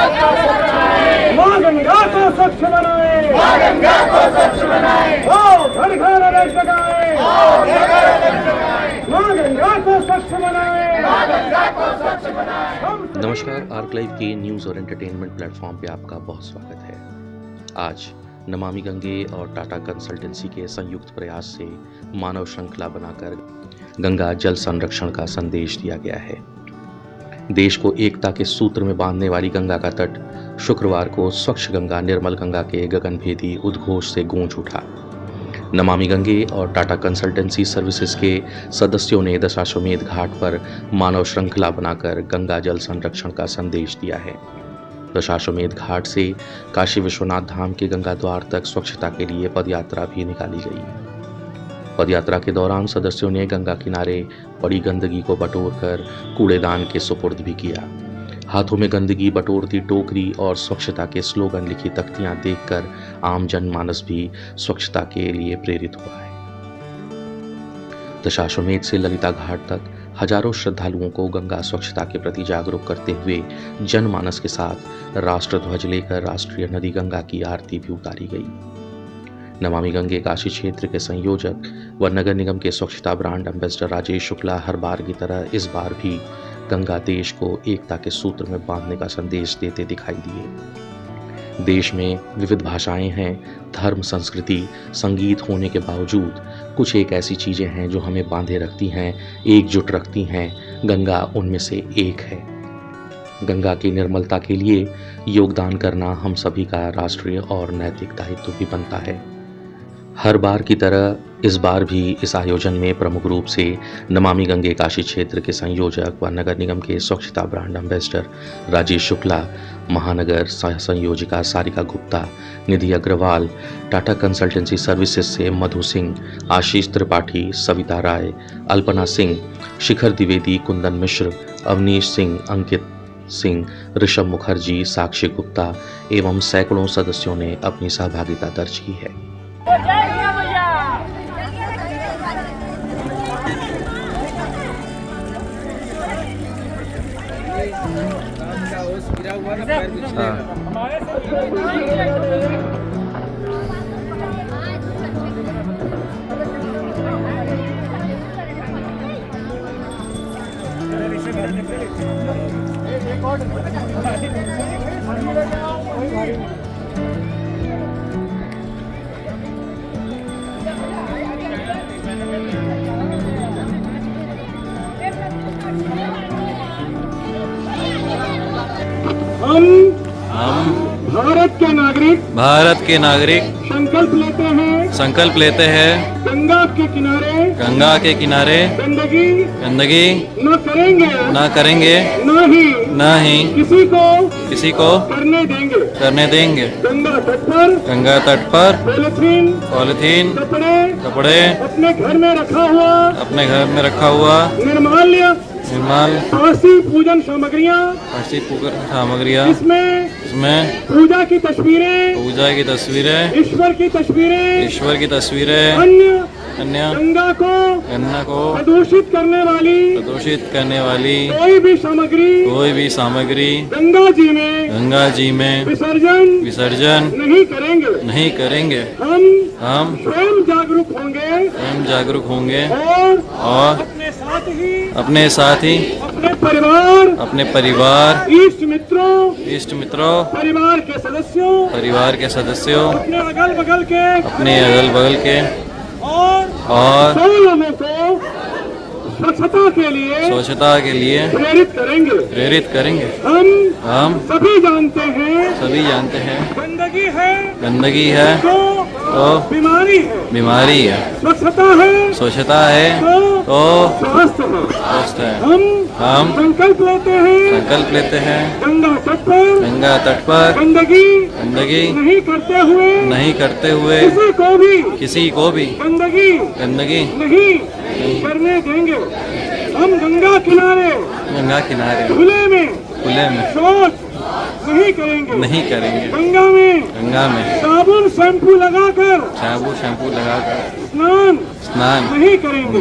माँ गंगा को स्वच्छ बनाए, ओ घर घर अरग जगाए, माँ गंगा को स्वच्छ बनाए। नमस्कार, आर्क लाइव के न्यूज़ और एंटरटेनमेंट प्लेटफॉर्म पे आपका बहुत स्वागत है। आज नमामि गंगे और टाटा कंसल्टेंसी के संयुक्त प्रयास से मानव श्रृंखला बनाकर गंगा जल संरक्षण का संदेश दिया गया है। देश को एकता के सूत्र में बांधने वाली गंगा का तट शुक्रवार को स्वच्छ गंगा निर्मल गंगा के गगनभेदी उद्घोष से गूंज उठा। नमामि गंगे और टाटा कंसल्टेंसी सर्विसेज के सदस्यों ने दशाश्वमेध घाट पर मानव श्रृंखला बनाकर गंगा जल संरक्षण का संदेश दिया है। दशाश्वमेध घाट से काशी विश्वनाथ धाम के गंगा द्वार तक स्वच्छता के लिए पदयात्रा भी निकाली गई। पदयात्रा के दौरान सदस्यों ने गंगा किनारे पड़ी गंदगी को बटोरकर कूड़ेदान के सुपुर्द भी किया। हाथों में गंदगी बटोरती टोकरी और स्वच्छता के स्लोगन लिखी तख्तियां देखकर आम जनमानस भी स्वच्छता के लिए प्रेरित हुआ है। दशाश्वमेध से ललिता घाट तक हजारों श्रद्धालुओं को गंगा स्वच्छता के प्रति जागरूक करते हुए जनमानस के साथ राष्ट्रध्वज लेकर राष्ट्रीय नदी गंगा की आरती भी उतारी गई। नमामि गंगे काशी क्षेत्र के संयोजक व नगर निगम के स्वच्छता ब्रांड एम्बेसडर राजेश शुक्ला हर बार की तरह इस बार भी गंगा देश को एकता के सूत्र में बांधने का संदेश देते दिखाई दिए। देश में विविध भाषाएं हैं, धर्म, संस्कृति, संगीत होने के बावजूद कुछ एक ऐसी चीजें हैं जो हमें बांधे रखती हैं, एकजुट रखती हैं। गंगा उनमें से एक है। गंगा की निर्मलता के लिए योगदान करना हम सभी का राष्ट्रीय और नैतिक दायित्व भी बनता है। हर बार की तरह इस बार भी इस आयोजन में प्रमुख रूप से नमामि गंगे काशी क्षेत्र के संयोजक व नगर निगम के स्वच्छता ब्रांड एम्बेसडर राजेश शुक्ला, महानगर सह संयोजिका सारिका गुप्ता, निधि अग्रवाल, टाटा कंसल्टेंसी सर्विसेज से मधु सिंह, आशीष त्रिपाठी, सविता राय, अल्पना सिंह, शिखर द्विवेदी, कुंदन मिश्र, अवनीश सिंह, अंकित सिंह, ऋषभ मुखर्जी, साक्षी गुप्ता एवं सैकड़ों सदस्यों ने अपनी सहभागिता दर्ज की है। हम भारत के नागरिक संकल्प लेते हैं गंगा के किनारे गंदगी न करेंगे न ही किसी को करने देंगे। गंगा तट पर पॉलिथीन कपड़े अपने घर में रखा हुआ निर्माल्य फारसी पूजन सामग्रियाँ इसमें पूजा की तस्वीरें ईश्वर की तस्वीरें अन्य गंगा को प्रदूषित करने वाली कोई भी सामग्री गंगा जी में विसर्जन नहीं करेंगे। हम स्वयं जागरूक होंगे और अपने साथ ही अपने परिवार इष्ट मित्रों परिवार के सदस्यों अपने अगल बगल के और लोगों को स्वच्छता के लिए प्रेरित करेंगे। हम सभी जानते हैं गंदगी है तो बीमारी है, स्वच्छता है तो स्वस्थ है। हम संकल्प लेते हैं गंगा तट पर गंदगी नहीं करते हुए किसी को भी गंदगी नहीं करने देंगे। हम गंगा किनारे खुले में शौच नहीं करेंगे। गंगा में साबुन शैम्पू लगाकर स्नान नहीं करेंगे।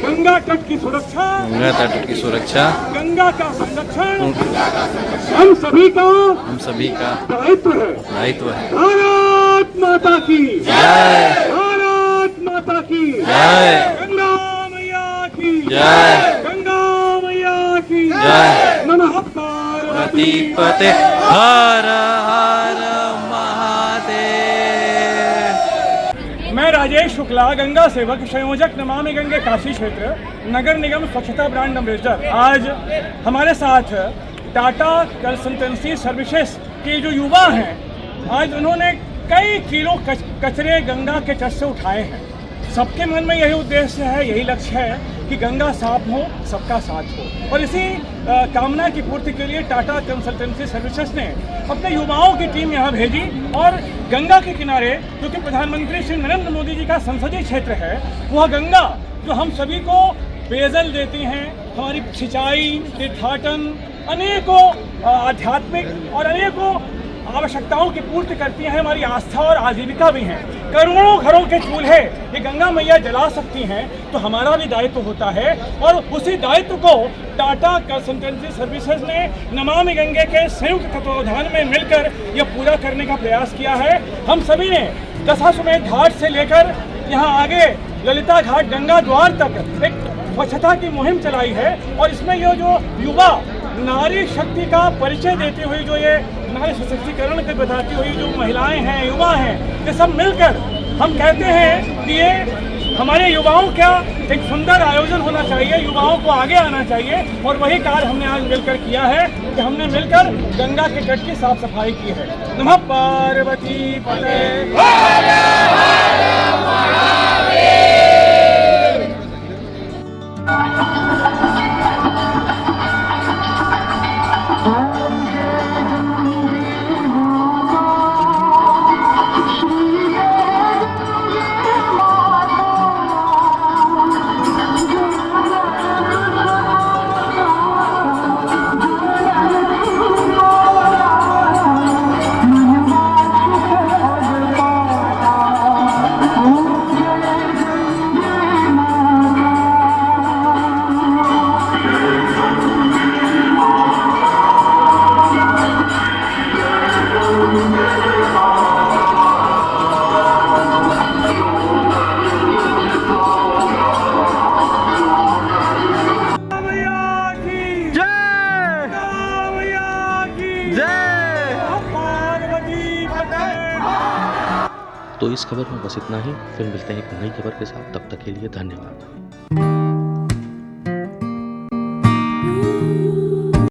गंगा तट की सुरक्षा, गंगा तट की सुरक्षा, गंगा का संरक्षण हम सभी का दायित्व है। भारत माता की जय, भारत माता की जय, गंगा मैया की जय, गंगा मैया की जय। नमः पार्वती पते हर हर महादेव। मैं राजेश शुक्ला, गंगा सेवक, संयोजक नमामि गंगे काशी क्षेत्र, नगर निगम स्वच्छता ब्रांड एम्बेसडर। आज हमारे साथ टाटा कंसल्टेंसी सर्विसेज के जो युवा हैं, आज उन्होंने कई किलो कचरे गंगा के तट से उठाए हैं। सबके मन में यही उद्देश्य है, यही लक्ष्य है कि गंगा साफ हो, सबका साथ हो। और इसी कामना की पूर्ति के लिए टाटा कंसल्टेंसी सर्विसेज ने अपने युवाओं की टीम यहाँ भेजी और गंगा के किनारे, जो कि प्रधानमंत्री श्री नरेंद्र मोदी जी का संसदीय क्षेत्र है, वह गंगा जो हम सभी को पेयजल देती हैं, हमारी सिंचाई, तीर्थाटन, अनेकों आध्यात्मिक और अनेकों आवश्यकताओं की पूर्ति करती हैं, हमारी आस्था और आजीविका भी हैं। करोड़ों घरों के चूल्हे ये गंगा मैया जला सकती हैं, तो हमारा भी दायित्व होता है। और उसी दायित्व को टाटा कंसल्टेंसी सर्विसेज ने नमामि गंगे के संयुक्त तत्वावधान में मिलकर यह पूरा करने का प्रयास किया है। हम सभी ने दशाश्वमेध घाट से लेकर यहाँ आगे ललिता घाट गंगा द्वार तक एक स्वच्छता की मुहिम चलाई है। और इसमें ये जो युवा नारी शक्ति का परिचय देते हुए, जो ये नारी सशक्तिकरण के बताती हुई जो महिलाएं हैं, युवा हैं, ये सब मिलकर हम कहते हैं कि ये हमारे युवाओं का एक सुंदर आयोजन होना चाहिए, युवाओं को आगे आना चाहिए। और वही कार्य हमने आज मिलकर किया है कि हमने मिलकर गंगा के तट की साफ सफाई की है। नमः पार्वती पते। तो इस खबर में बस इतना ही। फिर मिलते हैं एक नई खबर के साथ, तब तक के लिए धन्यवाद।